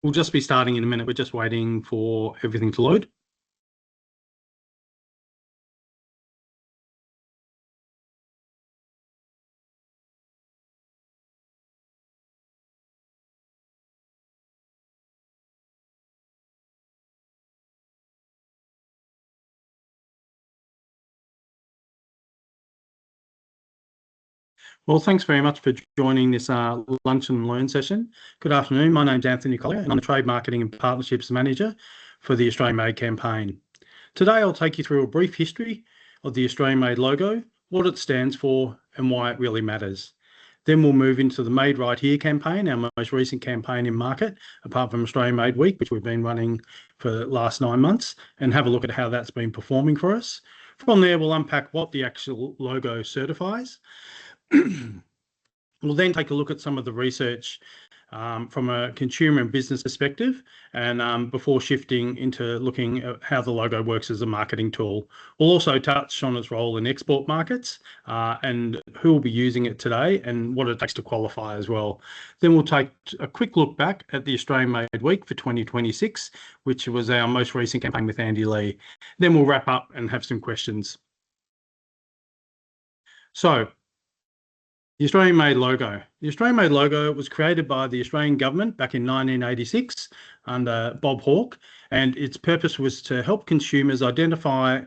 We'll just be starting in a minute. We're just waiting for everything to load. Well, thanks very much for joining this Lunch and Learn session. Good afternoon. My name's Anthony Collier, and I'm the Trade Marketing and Partnerships Manager for the Australian Made campaign. Today, I'll take you through a brief history of the Australian Made logo, what it stands for, and why it really matters. Then we'll move into the Made Right Here campaign, our most recent campaign in market, apart from Australian Made Week, which we've been running for the last 9 months, and have a look at how that's been performing for us. From there, we'll unpack what the actual logo certifies. We'll then take a look at some of the research from a consumer and business perspective, and before shifting into looking at how the logo works as a marketing tool. We'll also touch on its role in export markets and who will be using it today and what it takes to qualify as well. Then we'll take a quick look back at the Australian Made Week for 2026, which was our most recent campaign with Andy Lee. Then we'll wrap up and have some questions. So, the Australian Made logo. The Australian Made logo was created by the Australian government back in 1986 under Bob Hawke, and its purpose was to help consumers identify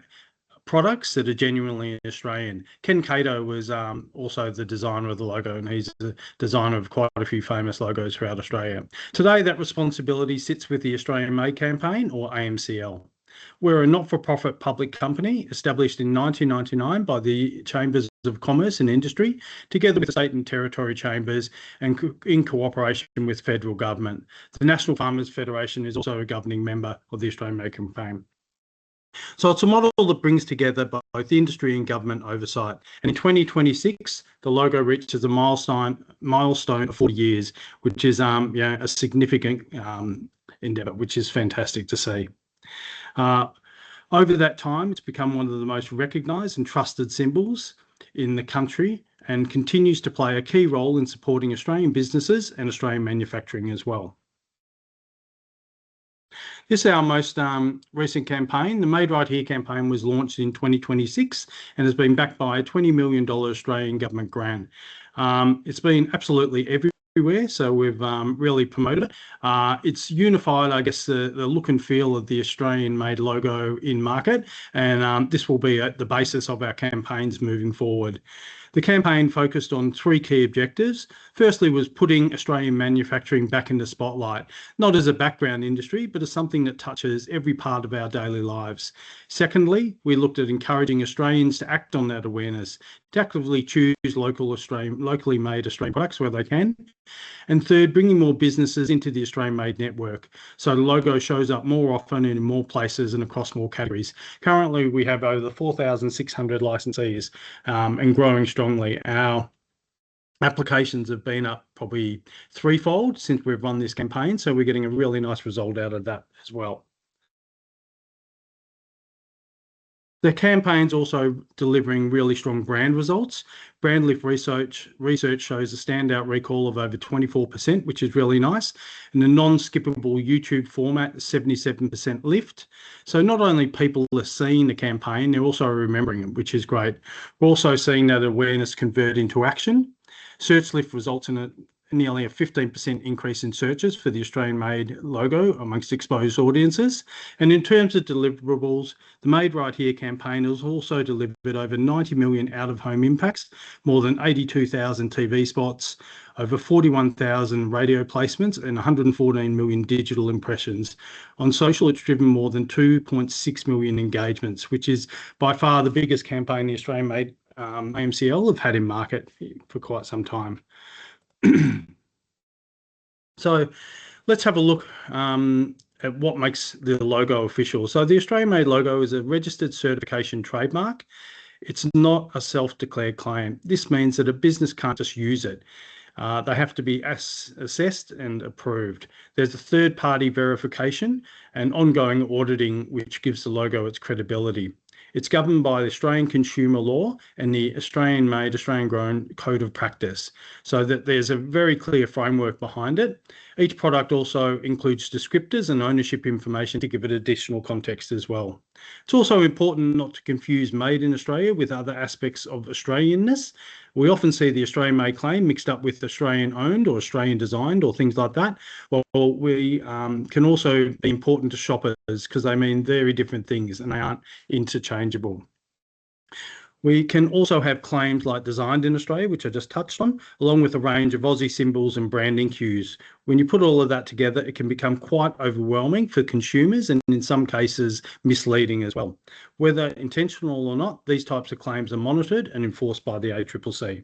products that are genuinely Australian. Ken Cato was also the designer of the logo, and he's the designer of quite a few famous logos throughout Australia. Today, that responsibility sits with the Australian Made campaign, or AMCL. We're a not-for-profit public company established in 1999 by the Chambers of Commerce and Industry, together with the state and territory chambers and in cooperation with federal government. The National Farmers Federation is also a governing member of the Australian Made campaign. So it's a model that brings together both industry and government oversight. And in 2026, the logo reaches a milestone of 40 years, which is a significant endeavour, which is fantastic to see. Over that time, it's become one of the most recognised and trusted symbols in the country and continues to play a key role in supporting Australian businesses and Australian manufacturing as well. This is our most recent campaign. The Made Right Here campaign was launched in 2026 and has been backed by a $20 million Australian government grant. It's been absolutely everywhere, so we've really promoted it. It's unified, I guess, the look and feel of the Australian Made logo in market, and this will be at the basis of our campaigns moving forward. The campaign focused on 3 key objectives. Firstly was putting Australian manufacturing back in the spotlight, not as a background industry, but as something that touches every part of our daily lives. Secondly, we looked at encouraging Australians to act on that awareness, to actively choose locally made Australian products where they can. And third, bringing more businesses into the Australian Made network, so the logo shows up more often and in more places and across more categories. Currently, we have over 4,600 licensees and growing strongly. Our applications have been up probably 3-fold since we've run this campaign, so we're getting a really nice result out of that as well. The campaign's also delivering really strong brand results. Brand lift research shows a standout recall of over 24%, which is really nice. And the non-skippable YouTube format, 77% lift. So not only people are seeing the campaign, they're also remembering it, which is great. We're also seeing that awareness convert into action. Search lift results in nearly a 15% increase in searches for the Australian Made logo amongst exposed audiences. And in terms of deliverables, the Made Right Here campaign has also delivered over 90 million out-of-home impacts, more than 82,000 TV spots, over 41,000 radio placements and 114 million digital impressions. On social, it's driven more than 2.6 million engagements, which is by far the biggest campaign the Australian Made AMCL have had in market for quite some time. So let's have a look at what makes the logo official. So the Australian Made logo is a registered certification trademark. It's not a self-declared claim. This means that a business can't just use it. They have to be assessed and approved. There's a third-party verification and ongoing auditing, which gives the logo its credibility. It's governed by the Australian consumer law and the Australian-made, Australian-grown code of practice, so that there's a very clear framework behind it. Each product also includes descriptors and ownership information to give it additional context as well. It's also important not to confuse made in Australia with other aspects of Australianness. We often see the Australian made claim mixed up with Australian owned or Australian designed or things like that. Well, we can also be important to shoppers because they mean very different things and they aren't interchangeable. We can also have claims like designed in Australia, which I just touched on, along with a range of Aussie symbols and branding cues. When you put all of that together, it can become quite overwhelming for consumers and in some cases misleading as well. Whether intentional or not, these types of claims are monitored and enforced by the ACCC.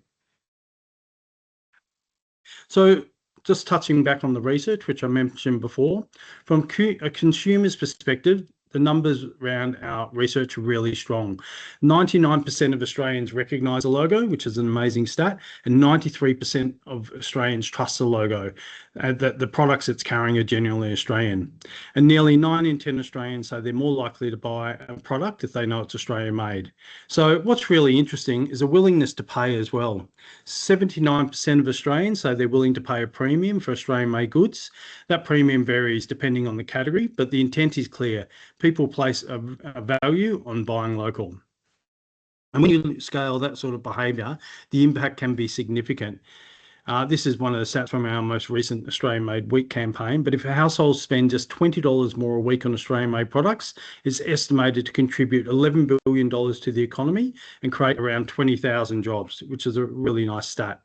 So just touching back on the research, which I mentioned before, from a consumer's perspective, the numbers around our research are really strong. 99% of Australians recognise a logo, which is an amazing stat, and 93% of Australians trust the logo, that the products it's carrying are genuinely Australian. And nearly 9 in 10 Australians say they're more likely to buy a product if they know it's Australian made. So what's really interesting is a willingness to pay as well. 79% of Australians say they're willing to pay a premium for Australian made goods. That premium varies depending on the category, but the intent is clear. People place a value on buying local. And when you scale that sort of behaviour, the impact can be significant. This is one of the stats from our most recent Australian Made Week campaign, but if households spend just $20 more a week on Australian made products, it's estimated to contribute $11 billion to the economy and create around 20,000 jobs, which is a really nice stat.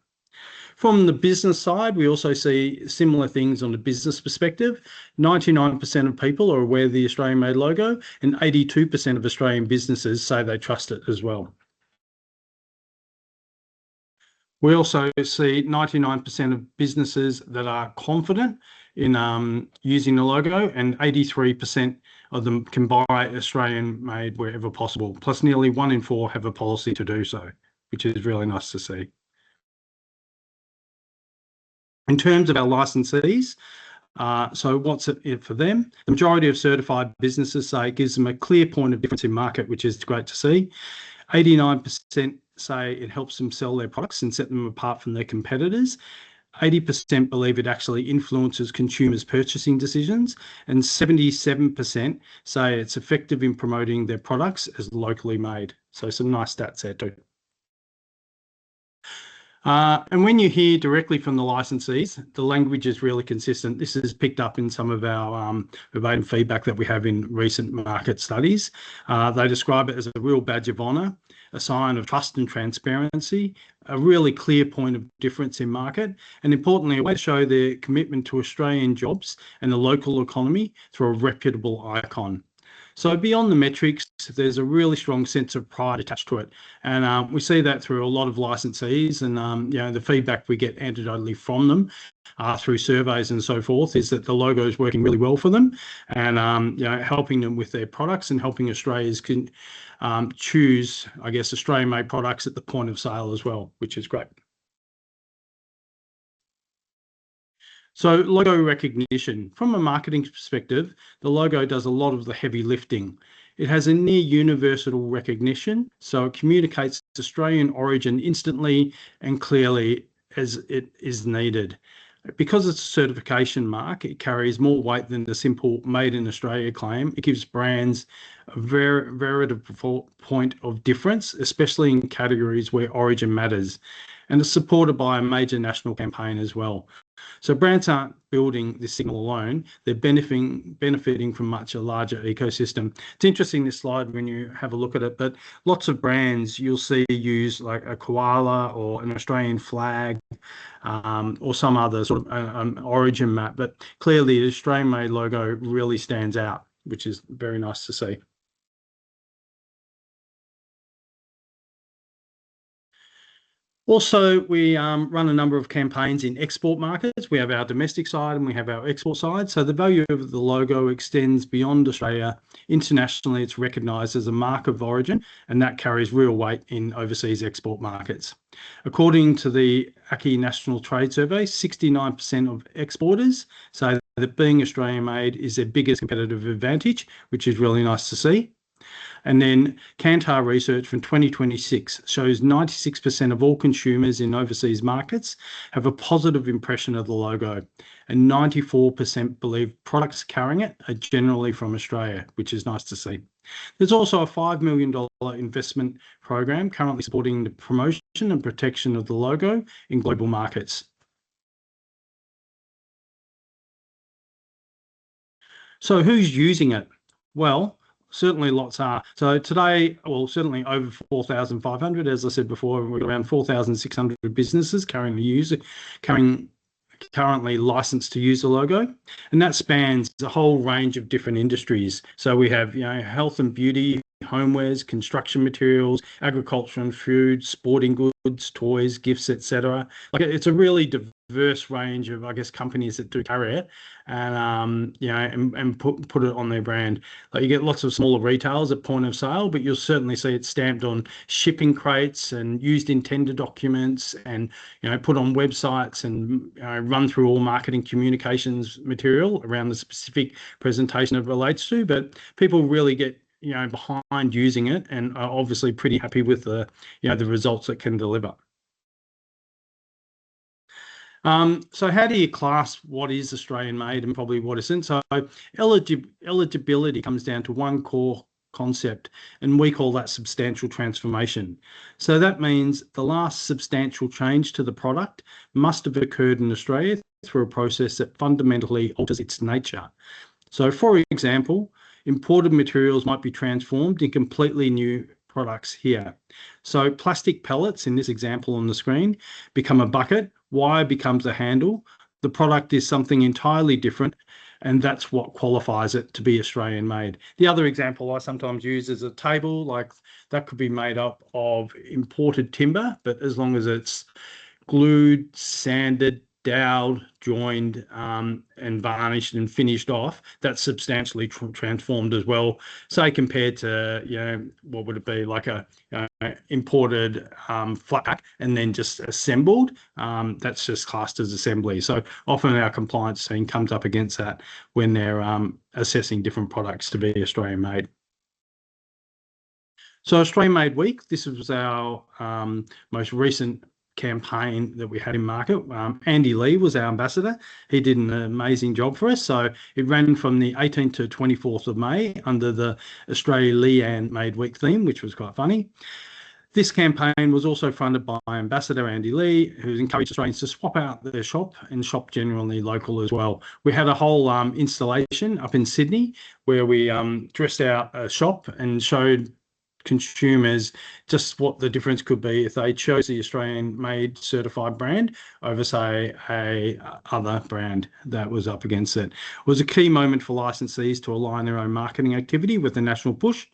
From the business side, we also see similar things on the business perspective. 99% of people are aware of the Australian made logo and 82% of Australian businesses say they trust it as well. We also see 99% of businesses that are confident in using the logo and 83% of them can buy Australian made wherever possible. Plus nearly 1 in 4 have a policy to do so, which is really nice to see. In terms of our licensees, so what's it for them? The majority of certified businesses say it gives them a clear point of difference in market, which is great to see. 89% say it helps them sell their products and set them apart from their competitors. 80% believe it actually influences consumers' purchasing decisions, and 77% say it's effective in promoting their products as locally made. So some nice stats there too. And when you hear directly from the licensees, the language is really consistent. This is picked up in some of our verbatim feedback that we have in recent market studies. They describe it as a real badge of honour, a sign of trust and transparency, a really clear point of difference in market, and importantly, a way to show their commitment to Australian jobs and the local economy through a reputable icon. So beyond the metrics, there's a really strong sense of pride attached to it. And we see that through a lot of licensees and, the feedback we get anecdotally from them through surveys and so forth is that the logo is working really well for them and, helping them with their products and helping Australians can choose, I guess, Australian made products at the point of sale as well, which is great. So logo recognition. From a marketing perspective, the logo does a lot of the heavy lifting. It has a near universal recognition, so it communicates Australian origin instantly and clearly as it is needed. Because it's a certification mark, it carries more weight than the simple Made in Australia claim. It gives brands a veritable point of difference, especially in categories where origin matters. And it's supported by a major national campaign as well. So brands aren't building this signal alone, they're benefiting from much a larger ecosystem. It's interesting, this slide, when you have a look at it, but lots of brands you'll see use like a koala or an Australian flag or some other sort of origin map, but clearly the Australian made logo really stands out, which is very nice to see. Also, we run a number of campaigns in export markets. We have our domestic side and we have our export side. So the value of the logo extends beyond Australia. Internationally, it's recognised as a mark of origin, and that carries real weight in overseas export markets. According to the ACCI National Trade Survey, 69% of exporters say that being Australian made is their biggest competitive advantage, which is really nice to see. And then Kantar research from 2026 shows 96% of all consumers in overseas markets have a positive impression of the logo, and 94% believe products carrying it are generally from Australia, which is nice to see. There's also a $5 million investment program currently supporting the promotion and protection of the logo in global markets. So who's using it? Well, certainly lots are. So today, well, certainly over 4,500, as I said before, we're around 4,600 businesses currently licensed to use the logo, and that spans a whole range of different industries. So we have, health and beauty, homewares, construction materials, agriculture and food, sporting goods, toys, gifts, etc. Like it's a really diverse range of, I guess, companies that do carry it, and and put it on their brand. Like you get lots of smaller retailers at point of sale, but you'll certainly see it stamped on shipping crates and used in tender documents, and put on websites and run through all marketing communications material around the specific presentation it relates to. But people really get behind using it, and are obviously pretty happy with the the results it can deliver. So how do you class what is Australian made and probably what isn't? So eligibility comes down to one core concept, and we call that substantial transformation. So that means the last substantial change to the product must have occurred in Australia through a process that fundamentally alters its nature. So for example, imported materials might be transformed in completely new products here. So plastic pellets, in this example on the screen, become a bucket, wire becomes a handle. The product is something entirely different, and that's what qualifies it to be Australian made. The other example I sometimes use is a table, like that could be made up of imported timber, but as long as it's glued, sanded, doweled, joined, and varnished and finished off, that's substantially transformed as well. Say compared to, what would it be, like a imported flat pack and then just assembled, that's just classed as assembly. So often our compliance team comes up against that when they're assessing different products to be Australian made. So Australian Made Week, this was our most recent campaign that we had in market. Andy Lee was our ambassador. He did an amazing job for us. So it ran from the 18th to 24th of May under the Australia Leanne Made Week theme, which was quite funny. This campaign was also funded by Ambassador Andy Lee, who's encouraged Australians to swap out their shop and shop generally local as well. We had a whole installation up in Sydney where we dressed out a shop and showed consumers just what the difference could be if they chose the Australian made certified brand over, say, a other brand that was up against it. It was a key moment for licensees to align their own marketing activity with the national push.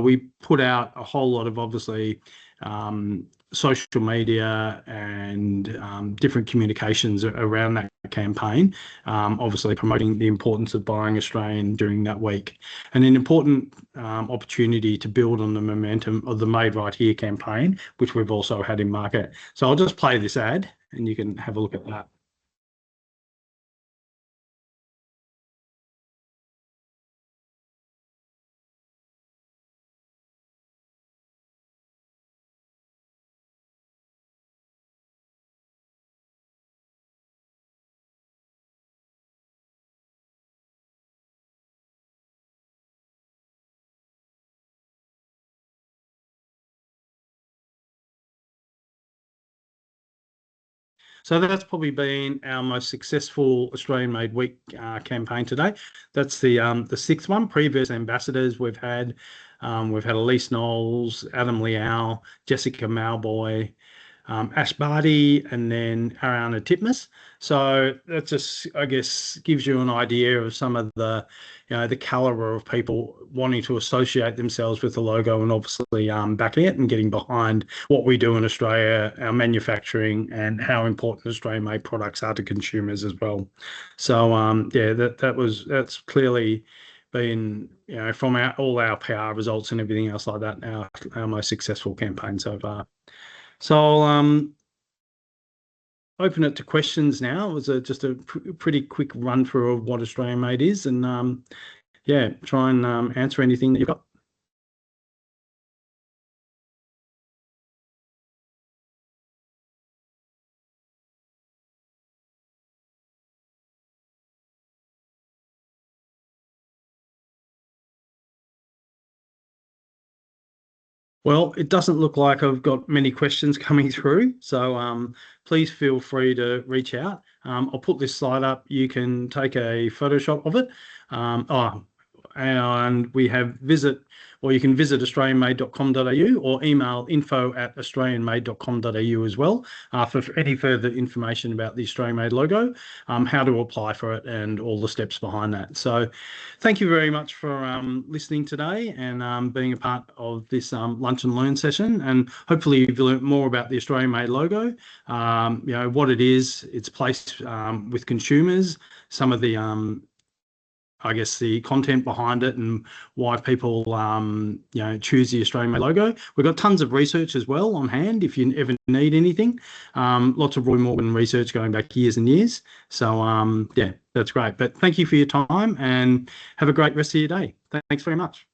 We put out a whole lot of, obviously, social media and different communications around that campaign, obviously promoting the importance of buying Australian during that week, and an important opportunity to build on the momentum of the Made Right Here campaign, which we've also had in market. So I'll just play this ad and you can have a look at that. So that's probably been our most successful Australian Made Week campaign today. That's the sixth one. Previous ambassadors we've had Elise Knowles, Adam Liao, Jessica Malboy, Ash Barty, and then Ariana Titmus. So that just, I guess, gives you an idea of some of the, the caliber of people wanting to associate themselves with the logo and obviously backing it and getting behind what we do in Australia, our manufacturing, and how important Australian-made products are to consumers as well. So yeah, that's clearly been, from all our PR results and everything else like that, our most successful campaign so far. So I'll open it to questions now. It was just a pretty quick run through of what Australian Made is, and yeah, try and answer anything that you've got. Well, it doesn't look like I've got many questions coming through, so please feel free to reach out. I'll put this slide up. You can take a Photoshop of it. And we have you can visit australianmade.com.au or email info@australianmade.com.au as well for any further information about the Australian Made logo, how to apply for it, and all the steps behind that. So thank you very much for listening today and being a part of this Lunch and Learn session. And hopefully you've learned more about the Australian Made logo, what it is, its place with consumers, some of the I guess the content behind it and why people, choose the Australian Made logo. We've got tons of research as well on hand if you ever need anything. Lots of Roy Morgan research going back years and years. So, yeah, that's great. But thank you for your time and have a great rest of your day. Thanks very much.